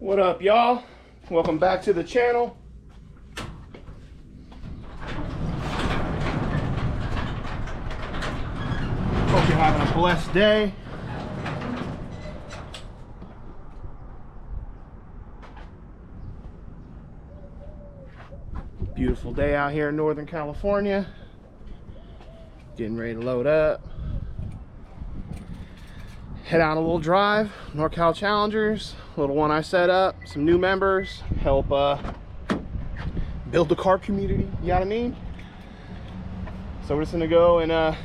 What up, y'all? Welcome back to the channel. Hope you're having a blessed day. Beautiful day out here in Northern California. Getting ready to load up. Head out a little drive, NorCal Challengers, little one I set up, some new members, help build the carb community, you know what I mean? So we're just gonna go and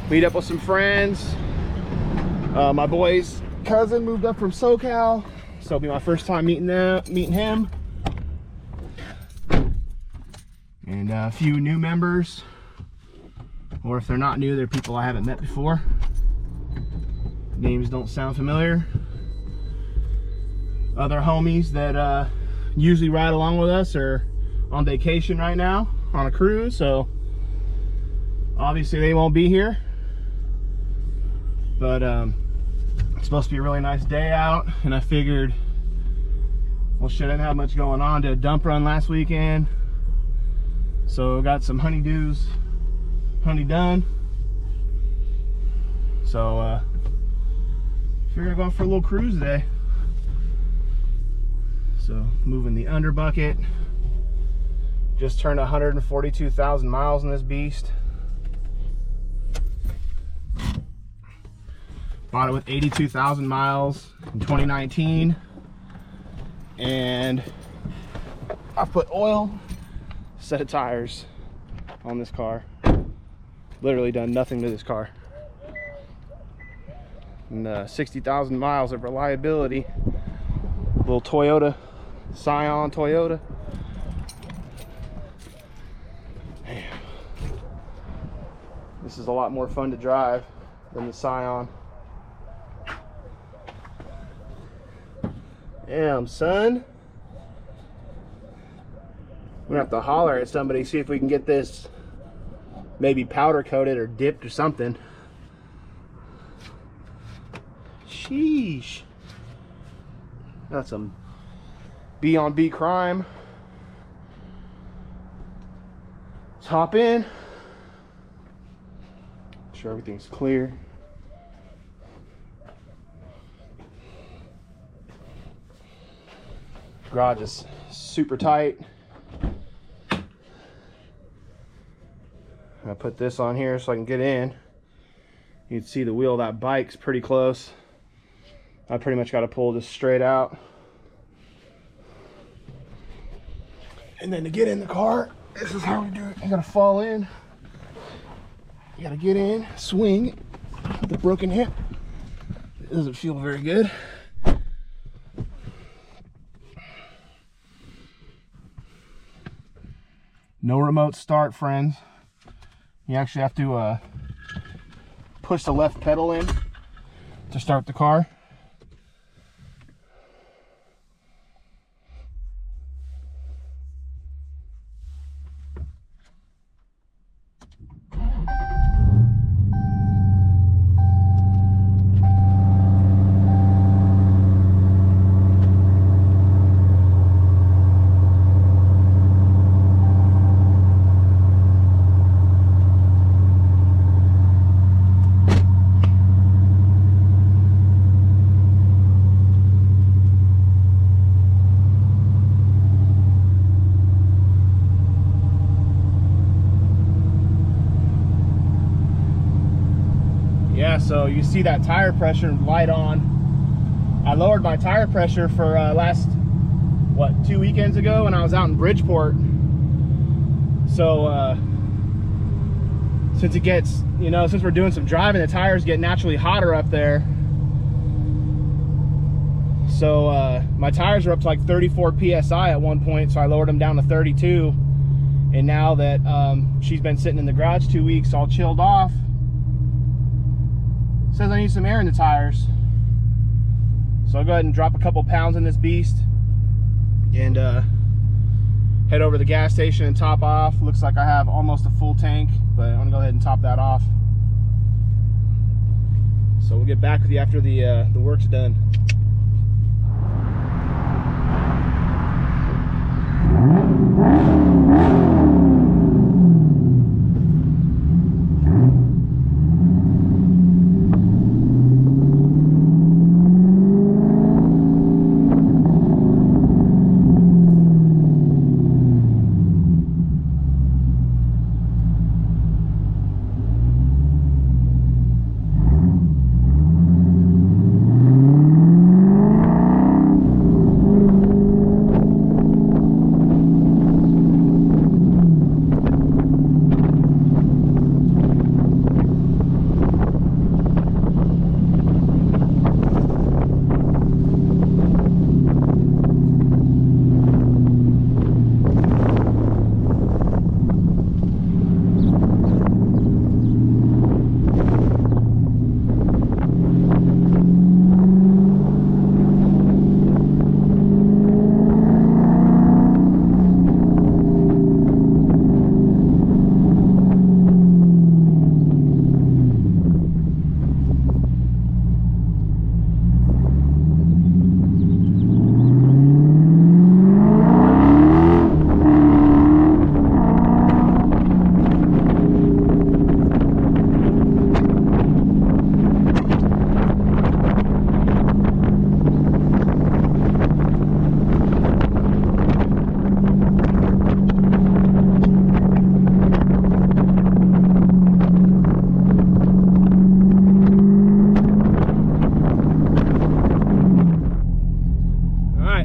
meet up with some friends. My boy's cousin moved up from SoCal, so it'll be my first time meeting him. And a few new members, or if they're not new, they're people I haven't met before. Names don't sound familiar. Other homies that usually ride along with us are on vacation right now on a cruise, so obviously they won't be here. But it's supposed to be a really nice day out, and I figured, well shit, I didn't have much going on. Did a dump run last weekend, so got some honey done. So figured I'd go for a little cruise today. So moving the under bucket. Just turned 142,000 miles in this beast. Bought it with 82,000 miles in 2019. And I put oil, set of tires on this car. Literally done nothing to this car. And 60,000 miles of reliability. Little Toyota, Scion Toyota. Man. This is a lot more fun to drive than the Scion. Damn, son. We're gonna have to holler at somebody, see if we can get this maybe powder coated or dipped or something. Sheesh. That's some B-on-B crime. Let's hop in. Make sure everything's clear. Garage is super tight. I put this on here so I can get in. You can see the wheel of that bike's pretty close. I pretty much got to pull this straight out. And then to get in the car, this is how we do it. You got to fall in. You got to get in, swing with the broken hip. It doesn't feel very good. No remote start, friends. You actually have to push the left pedal in to start the car. So you see that tire pressure light on. I lowered my tire pressure for last, what, 2 weekends ago when I was out in Bridgeport. So since it gets, you know, since we're doing some driving, the tires get naturally hotter up there. So my tires were up to like 34 PSI at one point, so I lowered them down to 32. And now that she's been sitting in the garage 2 weeks all chilled off, says I need some air in the tires. So I'll go ahead and drop a couple pounds in this beast and head over to the gas station and top off. Looks like I have almost a full tank, but I'm gonna go ahead and top that off. So we'll get back with you after the work's done.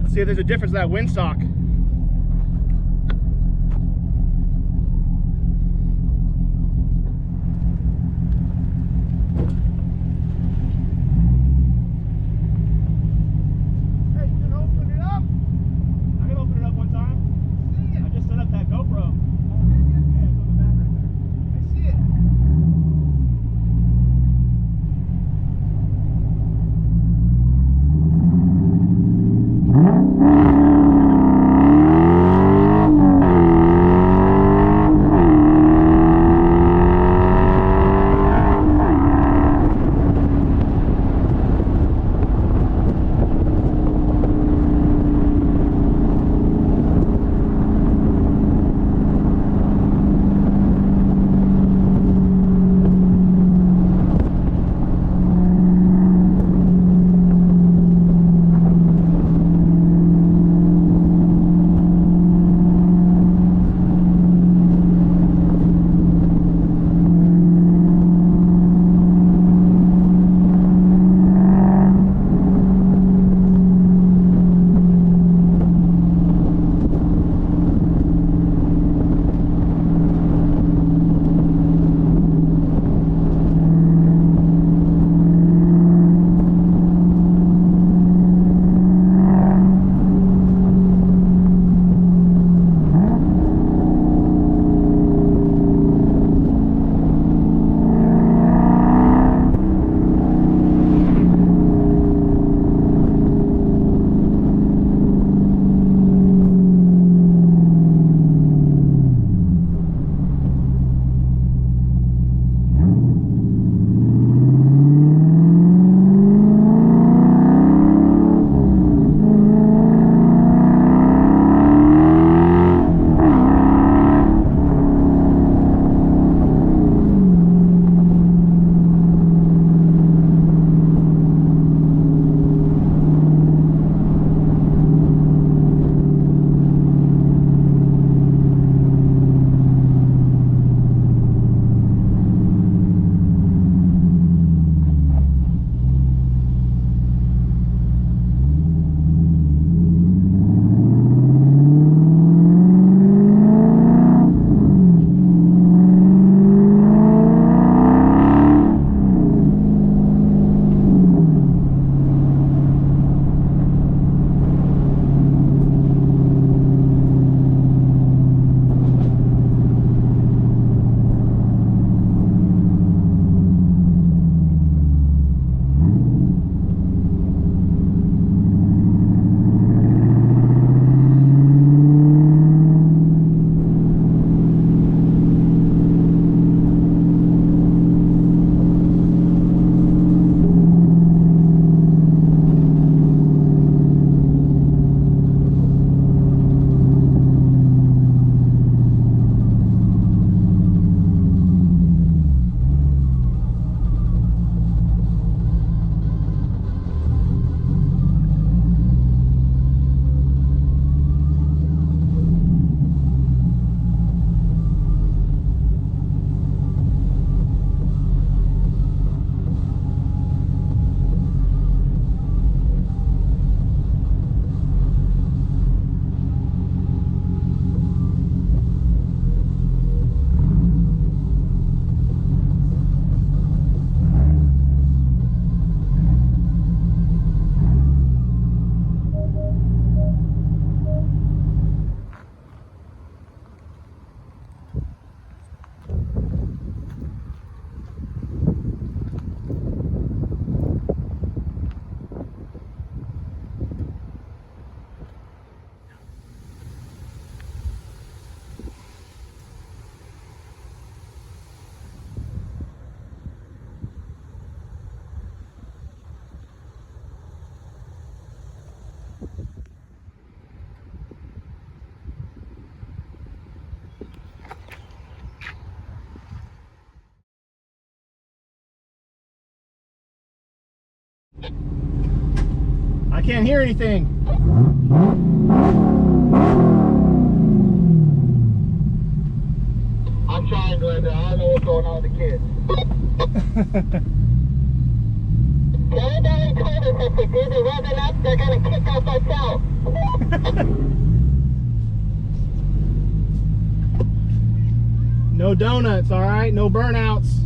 See if there's a difference in that windsock. Hey, you can open it up? I can open it up one time. See it? I just set up that GoPro. Oh, did you? Yeah, it's on the back right there. I see it. I can't hear anything. I'm trying, Glenda. I don't know what's going on with the kids. Everybody told us if we do the revving up, they're going to kick us ourselves. No donuts, all right? No burnouts.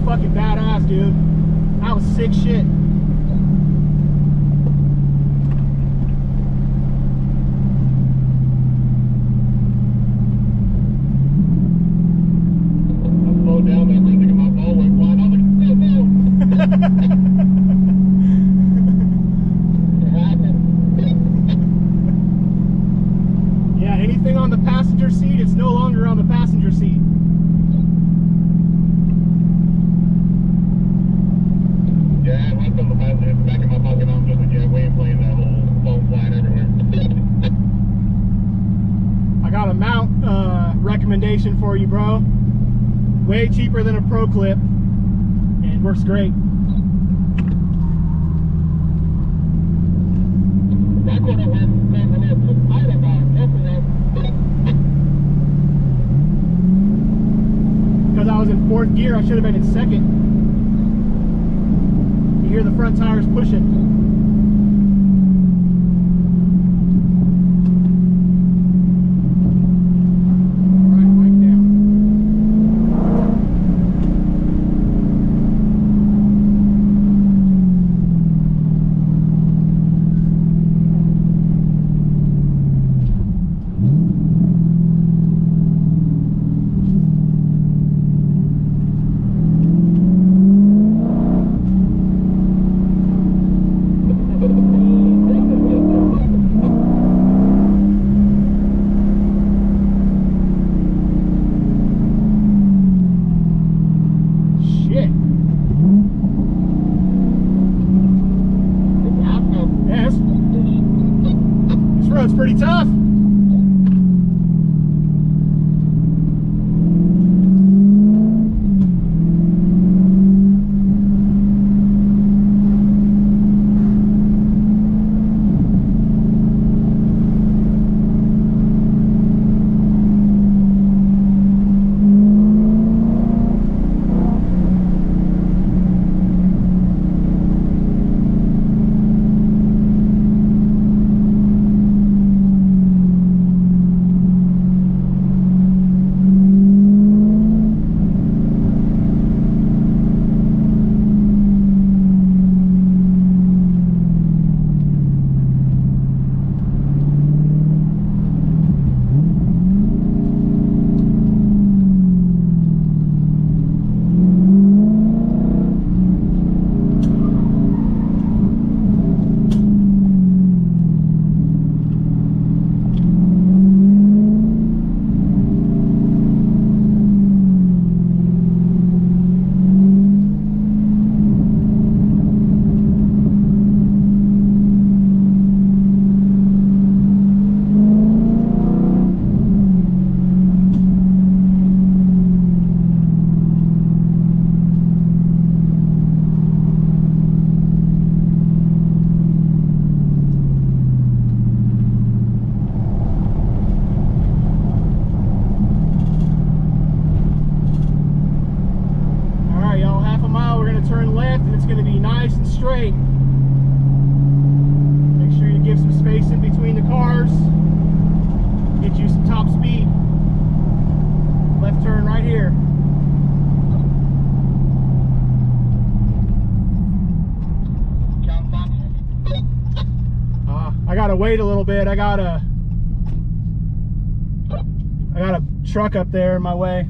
Fucking badass, dude. That was sick shit. I slowed down, that ring in my ball went flying. I was like, it happened. Yeah, anything on the passenger seat, it's no longer on the passenger seat. Yeah, I went from the back of my pocket. I'm just again waiting, playing that whole phone flying everywhere. I got a mount recommendation for you, bro. Way cheaper than a Pro Clip, and works great. That could have went a little tight about Because I was in 4th gear, I should have been in 2nd. You hear the front tires pushing. pretty tough. Turn left and it's going to be nice and straight. Make sure you give some space in between the cars. Get you some top speed. Left turn right here. I gotta wait a little bit. I got a truck up there in my way.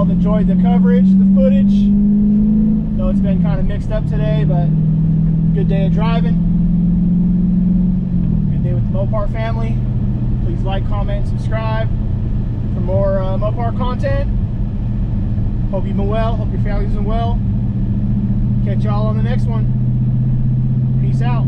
have enjoyed the coverage, the footage. Though it's been kind of mixed up today, but good day of driving. Good day with the Mopar family. Please like, comment, subscribe for more Mopar content. Hope you've been well. Hope your family's been well. Catch y'all on the next one. Peace out.